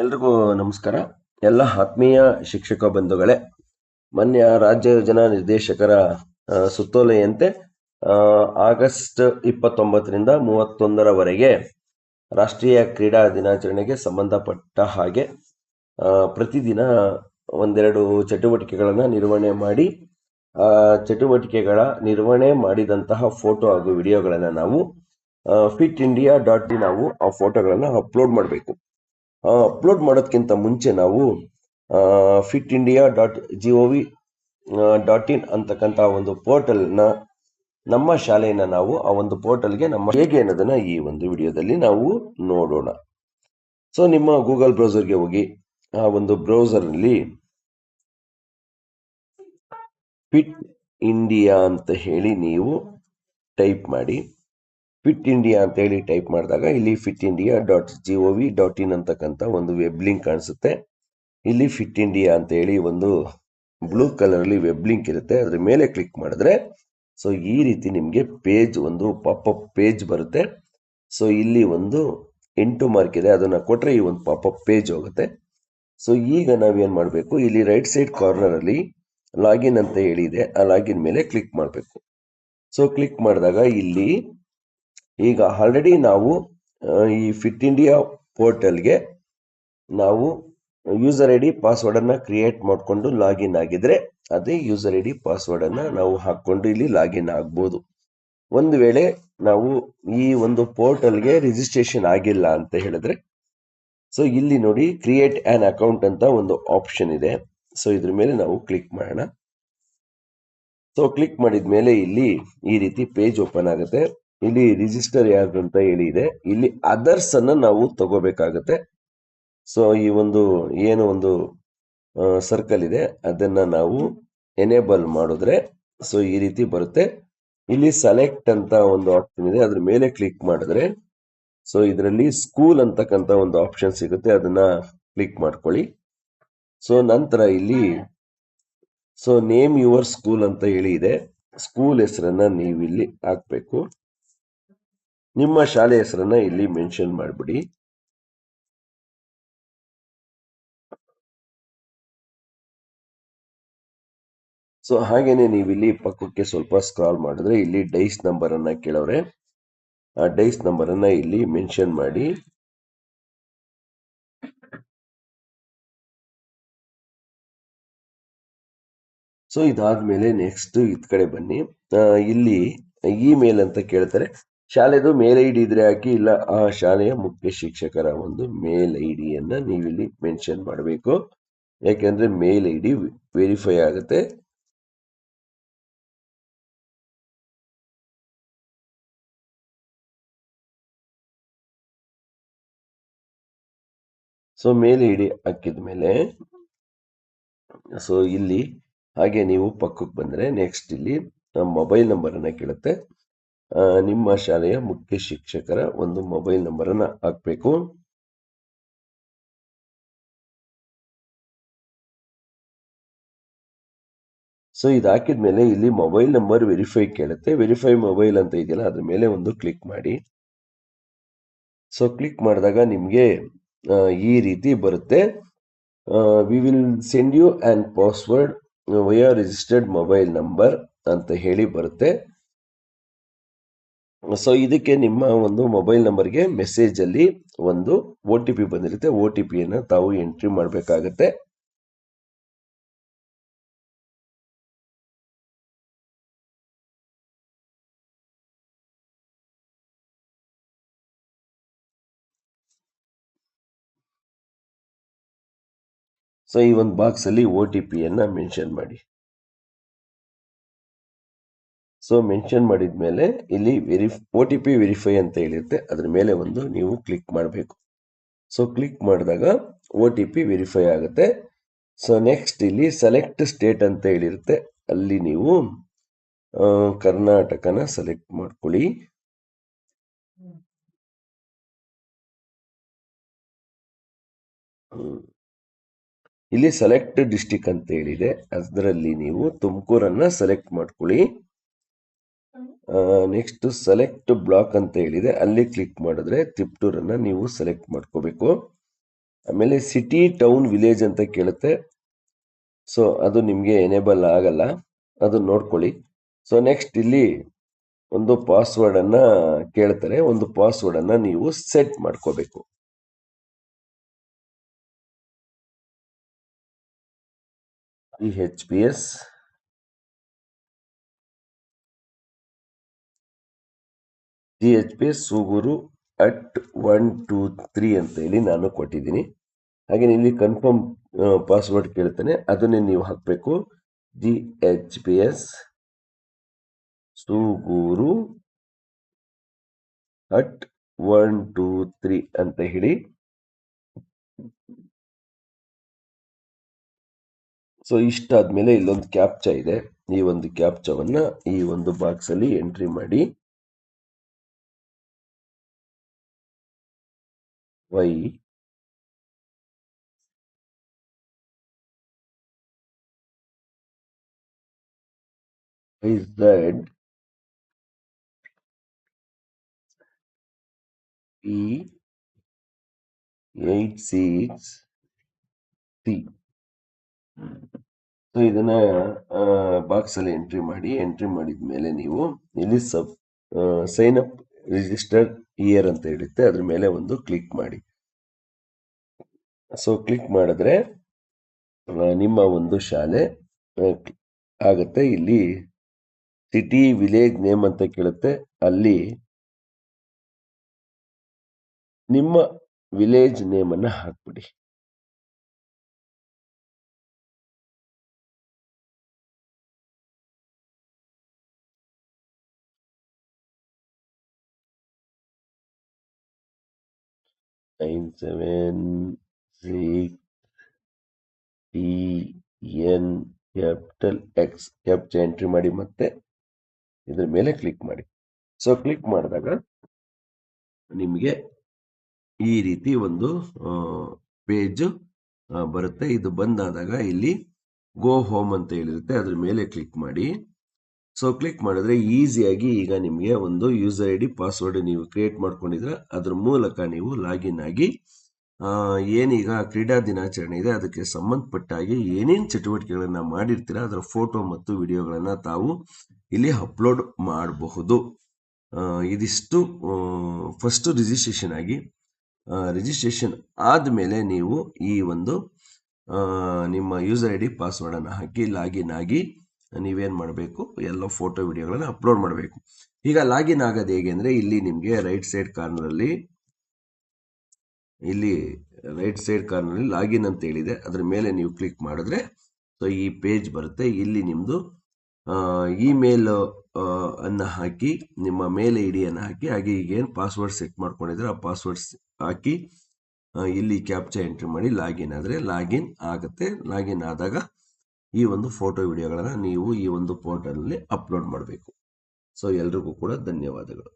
ಎಲ್ರಿಗೂ ನಮಸ್ಕಾರ. ಎಲ್ಲ ಆತ್ಮೀಯ ಶಿಕ್ಷಕ ಬಂಧುಗಳೇ, ಮಾನ್ಯ ರಾಜ್ಯ ಯೋಜನಾ ನಿರ್ದೇಶಕರ ಸುತ್ತೋಲೆಯಂತೆ ಆಗಸ್ಟ್ 29ರಿಂದ 31ರವರೆಗೆ ರಾಷ್ಟ್ರೀಯ ಕ್ರೀಡಾ ದಿನಾಚರಣೆಗೆ ಸಂಬಂಧಪಟ್ಟ ಹಾಗೆ ಪ್ರತಿದಿನ ಒಂದೆರಡು ಚಟುವಟಿಕೆಗಳನ್ನು ನಿರ್ವಹಣೆ ಮಾಡಿ ಚಟುವಟಿಕೆಗಳ ನಿರ್ವಹಣೆ ಮಾಡಿದಂತಹ ಫೋಟೋ ಹಾಗೂ ವಿಡಿಯೋಗಳನ್ನು ನಾವು FitIndia.in ನಾವು ಆ ಫೋಟೋಗಳನ್ನು ಅಪ್ಲೋಡ್ ಮಾಡಬೇಕು. ಅಪ್ಲೋಡ್ ಮಾಡೋದಕ್ಕಿಂತ ಮುಂಚೆ ನಾವು FitIndia.gov.in ಅಂತಕ್ಕಂಥ ಒಂದು ಪೋರ್ಟಲ್ನ ನಮ್ಮ ಶಾಲೆಯನ್ನ ನಾವು ಆ ಒಂದು ಪೋರ್ಟಲ್ಗೆ ನಮ್ಮ ಹೇಗೆ ಅನ್ನೋದನ್ನ ಈ ಒಂದು ವಿಡಿಯೋದಲ್ಲಿ ನಾವು ನೋಡೋಣ. ಸೊ ನಿಮ್ಮ ಗೂಗಲ್ ಬ್ರೌಸರ್ಗೆ ಹೋಗಿ ಆ ಒಂದು ಬ್ರೌಸರ್ನಲ್ಲಿ ಫಿಟ್ ಇಂಡಿಯಾ ಅಂತ ಹೇಳಿ ನೀವು ಟೈಪ್ ಮಾಡಿ. ಫಿಟ್ ಇಂಡಿಯಾ ಅಂತ ಹೇಳಿ ಟೈಪ್ ಮಾಡಿದಾಗ ಇಲ್ಲಿ FitIndia.gov.in ಅಂತಕ್ಕಂಥ ಒಂದು ವೆಬ್ ಲಿಂಕ್ ಕಾಣಿಸುತ್ತೆ. ಇಲ್ಲಿ ಫಿಟ್ ಇಂಡಿಯಾ ಅಂತ ಹೇಳಿ ಒಂದು ಬ್ಲೂ ಕಲರ್ ಅಲ್ಲಿ ವೆಬ್ ಲಿಂಕ್ ಇರುತ್ತೆ. ಅದ್ರ ಮೇಲೆ ಕ್ಲಿಕ್ ಮಾಡಿದ್ರೆ ಸೊ ಈ ರೀತಿ ನಿಮಗೆ ಪೇಜ್ ಒಂದು ಪಾಪಪ್ ಪೇಜ್ ಬರುತ್ತೆ. ಸೊ ಇಲ್ಲಿ ಒಂದು 8 ಮಾರ್ಕ್ ಇದೆ, ಅದನ್ನ ಕೊಟ್ರೆ ಈ ಒಂದು ಪಾಪಪ್ ಪೇಜ್ ಹೋಗುತ್ತೆ. ಸೊ ಈಗ ನಾವೇನ್ ಮಾಡಬೇಕು, ಇಲ್ಲಿ ರೈಟ್ ಸೈಡ್ ಕಾರ್ನರ್ ಅಲ್ಲಿ ಲಾಗಿನ್ ಅಂತ ಹೇಳಿದೆ, ಆ ಲಾಗಿನ್ ಮೇಲೆ ಕ್ಲಿಕ್ ಮಾಡಬೇಕು. ಸೊ ಕ್ಲಿಕ್ ಮಾಡಿದಾಗ ಇಲ್ಲಿ ಈಗ ಆಲ್ರೆಡಿ ನಾವು ಈ ಫಿಟ್ ಇಂಡಿಯಾ ಪೋರ್ಟಲ್ಗೆ ನಾವು ಯೂಸರ್ ಐ ಡಿ ಪಾಸ್ವರ್ಡ್ ಅನ್ನ ಕ್ರಿಯೇಟ್ ಮಾಡಿಕೊಂಡು ಲಾಗಿನ್ ಆಗಿದ್ರೆ ಅದೇ ಯೂಸರ್ ಐ ಡಿ ಪಾಸ್ವರ್ಡ್ ಅನ್ನ ನಾವು ಹಾಕೊಂಡು ಇಲ್ಲಿ ಲಾಗಿನ್ ಆಗ್ಬೋದು. ಒಂದು ವೇಳೆ ನಾವು ಈ ಒಂದು ಪೋರ್ಟಲ್ಗೆ ರಿಜಿಸ್ಟ್ರೇಷನ್ ಆಗಿಲ್ಲ ಅಂತ ಹೇಳಿದ್ರೆ ಸೊ ಇಲ್ಲಿ ನೋಡಿ ಕ್ರಿಯೇಟ್ ಆನ್ ಅಕೌಂಟ್ ಅಂತ ಒಂದು ಆಪ್ಷನ್ ಇದೆ. ಸೊ ಇದ್ರ ಮೇಲೆ ನಾವು ಕ್ಲಿಕ್ ಮಾಡೋಣ. ಸೊ ಕ್ಲಿಕ್ ಮಾಡಿದ ಮೇಲೆ ಇಲ್ಲಿ ಈ ರೀತಿ ಪೇಜ್ ಓಪನ್ ಆಗುತ್ತೆ. ಇಲ್ಲಿ ರಿಜಿಸ್ಟರ್ ಯಾರು ಅಂತ ಹೇಳಿ ಇದೆ. ಇಲ್ಲಿ ಅದರ್ಸ್ ಅನ್ನ ನಾವು ತಗೋಬೇಕಾಗತ್ತೆ. ಸೊ ಈ ಒಂದು ಏನು ಒಂದು ಸರ್ಕಲ್ ಇದೆ ಅದನ್ನ ನಾವು ಎನೇಬಲ್ ಮಾಡಿದ್ರೆ ಸೊ ಈ ರೀತಿ ಬರುತ್ತೆ. ಇಲ್ಲಿ ಸೆಲೆಕ್ಟ್ ಅಂತ ಒಂದು ಆಪ್ಷನ್ ಇದೆ, ಅದ್ರ ಮೇಲೆ ಕ್ಲಿಕ್ ಮಾಡಿದ್ರೆ ಸೊ ಇದರಲ್ಲಿ ಸ್ಕೂಲ್ ಅಂತಕ್ಕಂಥ ಒಂದು ಆಪ್ಷನ್ ಸಿಗುತ್ತೆ, ಅದನ್ನ ಕ್ಲಿಕ್ ಮಾಡ್ಕೊಳ್ಳಿ. ಸೊ ನಂತರ ಇಲ್ಲಿ ಸೊ ನೇಮ್ ಯುವರ್ ಸ್ಕೂಲ್ ಅಂತ ಹೇಳಿ ಇದೆ. ಸ್ಕೂಲ್ ಹೆಸರನ್ನ ನೀವು ಇಲ್ಲಿ ಹಾಕ್ಬೇಕು. ನಿಮ್ಮ ಶಾಲೆ ಹೆಸರನ್ನ ಇಲ್ಲಿ ಮೆನ್ಷನ್ ಮಾಡ್ಬಿಡಿ. ಸೊ ಹಾಗೇನೆ ನೀವು ಇಲ್ಲಿ ಪಕ್ಕಕ್ಕೆ ಸ್ವಲ್ಪ ಸ್ಕ್ರಾಲ್ ಮಾಡಿದ್ರೆ ಇಲ್ಲಿ ಡೈಸ್ ನಂಬರ್ ಅನ್ನ ಕೇಳವ್ರೆ. ಆ ಡೈಸ್ ನಂಬರ್ ಅನ್ನ ಇಲ್ಲಿ ಮೆನ್ಷನ್ ಮಾಡಿ. ಸೊ ಇದಾದ್ಮೇಲೆ ನೆಕ್ಸ್ಟ್ ಇದ್ ಕಡೆ ಬನ್ನಿ. ಇಲ್ಲಿ ಇಮೇಲ್ ಅಂತ ಕೇಳ್ತಾರೆ. ಶಾಲೆದು ಮೇಲ್ ಐ ಡಿ ಇದ್ರೆ ಹಾಕಿ, ಇಲ್ಲ ಆ ಶಾಲೆಯ ಮುಖ್ಯ ಶಿಕ್ಷಕರ ಒಂದು ಮೇಲ್ ಐ ಡಿಯನ್ನ ನೀವಿಲ್ಲಿ ಮೆನ್ಷನ್ ಮಾಡಬೇಕು. ಯಾಕೆಂದ್ರೆ ಮೇಲ್ ಐ ಡಿ ವೆರಿಫೈ ಆಗುತ್ತೆ. ಸೊ ಮೇಲ್ ಐ ಡಿ ಹಾಕಿದ್ಮೇಲೆ ಸೊ ಇಲ್ಲಿ ಹಾಗೆ ನೀವು ಪಕ್ಕಕ್ಕೆ ಬಂದ್ರೆ ನೆಕ್ಸ್ಟ್ ಇಲ್ಲಿ ಮೊಬೈಲ್ ನಂಬರ್ ಅನ್ನ ಕೇಳುತ್ತೆ. ನಿಮ್ಮ ಶಾಲೆಯ ಮುಖ್ಯ ಶಿಕ್ಷಕರ ಒಂದು ಮೊಬೈಲ್ ನಂಬರ್ ಅನ್ನ ಹಾಕ್ಬೇಕು. ಸೊ ಇದು ಹಾಕಿದ್ಮೇಲೆ ಇಲ್ಲಿ ಮೊಬೈಲ್ ನಂಬರ್ ವೆರಿಫೈ ಕೇಳುತ್ತೆ. ವೆರಿಫೈ ಮೊಬೈಲ್ ಅಂತ ಇದೆಯಲ್ಲ ಅದ್ರ ಮೇಲೆ ಒಂದು ಕ್ಲಿಕ್ ಮಾಡಿ. ಸೊ ಕ್ಲಿಕ್ ಮಾಡಿದಾಗ ನಿಮ್ಗೆ ಈ ರೀತಿ ಬರುತ್ತೆ. We will send you an password via registered mobile number ಅಂತ ಹೇಳಿ ಬರುತ್ತೆ. ಸೊ ಇದಕ್ಕೆ ನಿಮ್ಮ ಒಂದು ಮೊಬೈಲ್ ನಂಬರ್ಗೆ ಮೆಸೇಜ್ ಅಲ್ಲಿ ಒಂದು OTP ಬಂದಿರುತ್ತೆ. OTP ಅನ್ನ ತಾವು ಎಂಟ್ರಿ ಮಾಡಬೇಕಾಗತ್ತೆ. ಸೊ ಈ ಒಂದು ಬಾಕ್ಸ್ ಅಲ್ಲಿ OTP ಅನ್ನ ಮೆನ್ಷನ್ ಮಾಡಿ. ಸೊ ಮೆನ್ಷನ್ ಮಾಡಿದ್ಮೇಲೆ ಇಲ್ಲಿ OTP ವೆರಿಫೈ ಅಂತ ಹೇಳಿರುತ್ತೆ, ಅದ್ರ ಮೇಲೆ ಒಂದು ನೀವು ಕ್ಲಿಕ್ ಮಾಡಬೇಕು. ಸೊ ಕ್ಲಿಕ್ ಮಾಡಿದಾಗ OTP ವೆರಿಫೈ ಆಗುತ್ತೆ. ಸೊ ನೆಕ್ಸ್ಟ್ ಇಲ್ಲಿ ಸೆಲೆಕ್ಟ್ ಸ್ಟೇಟ್ ಅಂತ ಹೇಳಿರುತ್ತೆ, ಅಲ್ಲಿ ನೀವು ಕರ್ನಾಟಕನ ಸೆಲೆಕ್ಟ್ ಮಾಡ್ಕೊಳ್ಳಿ. ಇಲ್ಲಿ ಸೆಲೆಕ್ಟ್ ಡಿಸ್ಟಿಕ್ ಅಂತ ಹೇಳಿದೆ, ಅದರಲ್ಲಿ ನೀವು ತುಮಕೂರನ್ನ ಸೆಲೆಕ್ಟ್ ಮಾಡ್ಕೊಳ್ಳಿ. ನೆಕ್ಸ್ಟ್ ಸೆಲೆಕ್ಟ್ ಬ್ಲಾಕ್ ಅಂತ ಹೇಳಿದೆ, ಅಲ್ಲಿ ಕ್ಲಿಕ್ ಮಾಡಿದ್ರೆ ತಿಪ್ಟೂರನ್ನ ನೀವು ಸೆಲೆಕ್ಟ್ ಮಾಡ್ಕೋಬೇಕು. ಆಮೇಲೆ ಸಿಟಿ ಟೌನ್ ವಿಲೇಜ್ ಅಂತ ಕೇಳುತ್ತೆ. ಸೊ ಅದು ನಿಮಗೆ ಎನೇಬಲ್ ಆಗಲ್ಲ, ಅದು ನೋಡ್ಕೊಳ್ಳಿ. ಸೊ ನೆಕ್ಸ್ಟ್ ಇಲ್ಲಿ ಒಂದು ಪಾಸ್ವರ್ಡ್ ಅನ್ನ ಕೇಳ್ತಾರೆ. ಒಂದು ಪಾಸ್ವರ್ಡ್ ಅನ್ನ ನೀವು ಸೆಟ್ ಮಾಡ್ಕೋಬೇಕು. HPS ಸೂಗೂರು @123 ಅಂತ ಹೇಳಿ ನಾನು ಕೊಟ್ಟಿದ್ದೀನಿ. ಹಾಗೆ ಇಲ್ಲಿ ಕನ್ಫರ್ಮ್ ಪಾಸ್ವರ್ಡ್ ಕೇಳ್ತಾನೆ, ಅದನ್ನೇ ನೀವು ಹಾಕಬೇಕು. GHPS ಸೂಗೂರು @123 ಅಂತ ಹೇಳಿ. ಸೊ ಇಷ್ಟಾದ್ಮೇಲೆ ಇಲ್ಲೊಂದು ಕ್ಯಾಪ್ಚಾ ಇದೆ. ಈ ಒಂದು ಕ್ಯಾಪ್ಚಾವನ್ನ ಈ ಒಂದು ಬಾಕ್ಸ್ ಅಲ್ಲಿ ಎಂಟ್ರಿ ಮಾಡಿ. YZP86C. ಸೊ ಇದನ್ನ ಬಾಕ್ಸ್ ಅಲ್ಲಿ ಎಂಟ್ರಿ ಮಾಡಿ. ಎಂಟ್ರಿ ಮಾಡಿದ್ಮೇಲೆ ನೀವು ಇಲ್ಲಿ ಸೈನ್ ಅಪ್ ರಿಜಿಸ್ಟರ್ ಇಯರ್ ಅಂತ ಇರುತ್ತೆ, ಅದ್ರ ಮೇಲೆ ಒಂದು ಕ್ಲಿಕ್ ಮಾಡಿ. ಸೊ ಕ್ಲಿಕ್ ಮಾಡಿದ್ರೆ ನಿಮ್ಮ ಒಂದು ಶಾಲೆ ಆಗುತ್ತೆ. ಇಲ್ಲಿ ಸಿಟಿ ವಿಲೇಜ್ ನೇಮ್ ಅಂತ ಕೇಳುತ್ತೆ, ಅಲ್ಲಿ ನಿಮ್ಮ ವಿಲೇಜ್ ನೇಮ್ ಅನ್ನ ಹಾಕ್ಬಿಡಿ. ಕ್ಯಾಪ್ಚಾ ಎಂಟ್ರಿ ಮಾಡಿ, ಮತ್ತೆ ಇದ್ರ ಮೇಲೆ ಕ್ಲಿಕ್ ಮಾಡಿ. ಸೊ ಕ್ಲಿಕ್ ಮಾಡಿದಾಗ ನಿಮಗೆ ಈ ರೀತಿ ಒಂದು ಪೇಜ್ ಬರುತ್ತೆ. ಇದು ಬಂದಾದಾಗ ಇಲ್ಲಿ ಗೋ ಹೋಮ್ ಅಂತ ಹೇಳಿರುತ್ತೆ, ಅದ್ರ ಮೇಲೆ ಕ್ಲಿಕ್ ಮಾಡಿ. ಸೊ ಕ್ಲಿಕ್ ಮಾಡಿದ್ರೆ ಈಸಿಯಾಗಿ ಈಗ ನಿಮಗೆ ಒಂದು ಯೂಸರ್ ID ಪಾಸ್ವರ್ಡ್ ನೀವು ಕ್ರಿಯೇಟ್ ಮಾಡ್ಕೊಂಡಿದ್ರೆ ಅದ್ರ ಮೂಲಕ ನೀವು ಲಾಗಿನ್ ಆಗಿ ಏನೀಗ ಕ್ರೀಡಾ ದಿನಾಚರಣೆ ಇದೆ, ಅದಕ್ಕೆ ಸಂಬಂಧಪಟ್ಟ ಹಾಗೆ ಏನೇನು ಚಟುವಟಿಕೆಗಳನ್ನ ಮಾಡಿರ್ತೀರ ಅದರ ಫೋಟೋ ಮತ್ತು ವಿಡಿಯೋಗಳನ್ನ ತಾವು ಇಲ್ಲಿ ಅಪ್ಲೋಡ್ ಮಾಡಬಹುದು. ಇದಿಷ್ಟು ಫಸ್ಟ್ ರಿಜಿಸ್ಟ್ರೇಷನ್ ಆಗಿ. ರಿಜಿಸ್ಟ್ರೇಷನ್ ಆದಮೇಲೆ ನೀವು ಈ ಒಂದು ನಿಮ್ಮ ಯೂಸರ್ ID ಪಾಸ್ವರ್ಡ್ ಅನ್ನು ಹಾಕಿ ಲಾಗಿನ್ ಆಗಿ ನೀವೇನ್ ಮಾಡಬೇಕು, ಎಲ್ಲ ಫೋಟೋ ವಿಡಿಯೋಗಳನ್ನ ಅಪ್ಲೋಡ್ ಮಾಡಬೇಕು. ಈಗ ಲಾಗಿನ್ ಆಗೋದು ಹೇಗೆ ಅಂದ್ರೆ, ಇಲ್ಲಿ ನಿಮಗೆ ರೈಟ್ ಸೈಡ್ ಕಾರ್ನರ್ ಅಲ್ಲಿ ಲಾಗಿನ್ ಅಂತ ಹೇಳಿದೆ, ಅದ್ರ ಮೇಲೆ ನೀವು ಕ್ಲಿಕ್ ಮಾಡಿದ್ರೆ ಸೊ ಈ ಪೇಜ್ ಬರುತ್ತೆ. ಇಲ್ಲಿ ನಿಮ್ದು ಇಮೇಲ್ ಅನ್ನ ಹಾಕಿ, ನಿಮ್ಮ ಮೇಲ್ ID ಅನ್ನ ಹಾಕಿ, ಹಾಗೆ ಈಗೇನು ಪಾಸ್ವರ್ಡ್ ಸೆಟ್ ಮಾಡ್ಕೊಂಡಿದ್ರೆ ಆ ಪಾಸ್ವರ್ಡ್ ಹಾಕಿ ಇಲ್ಲಿ ಕ್ಯಾಪ್ಚಾ ಎಂಟ್ರಿ ಮಾಡಿ ಲಾಗಿನ್ ಆದ್ರೆ ಲಾಗಿನ್ ಆಗುತ್ತೆ. ಲಾಗಿನ್ ಆದಾಗ ಈ ಒಂದು ಫೋಟೋ ವಿಡಿಯೋಗಳನ್ನ ನೀವು ಈ ಒಂದು ಪೋರ್ಟಲ್ ಅಲ್ಲಿ ಅಪ್ಲೋಡ್ ಮಾಡಬೇಕು. ಸೊ ಎಲ್ರಿಗೂ ಕೂಡ ಧನ್ಯವಾದಗಳು.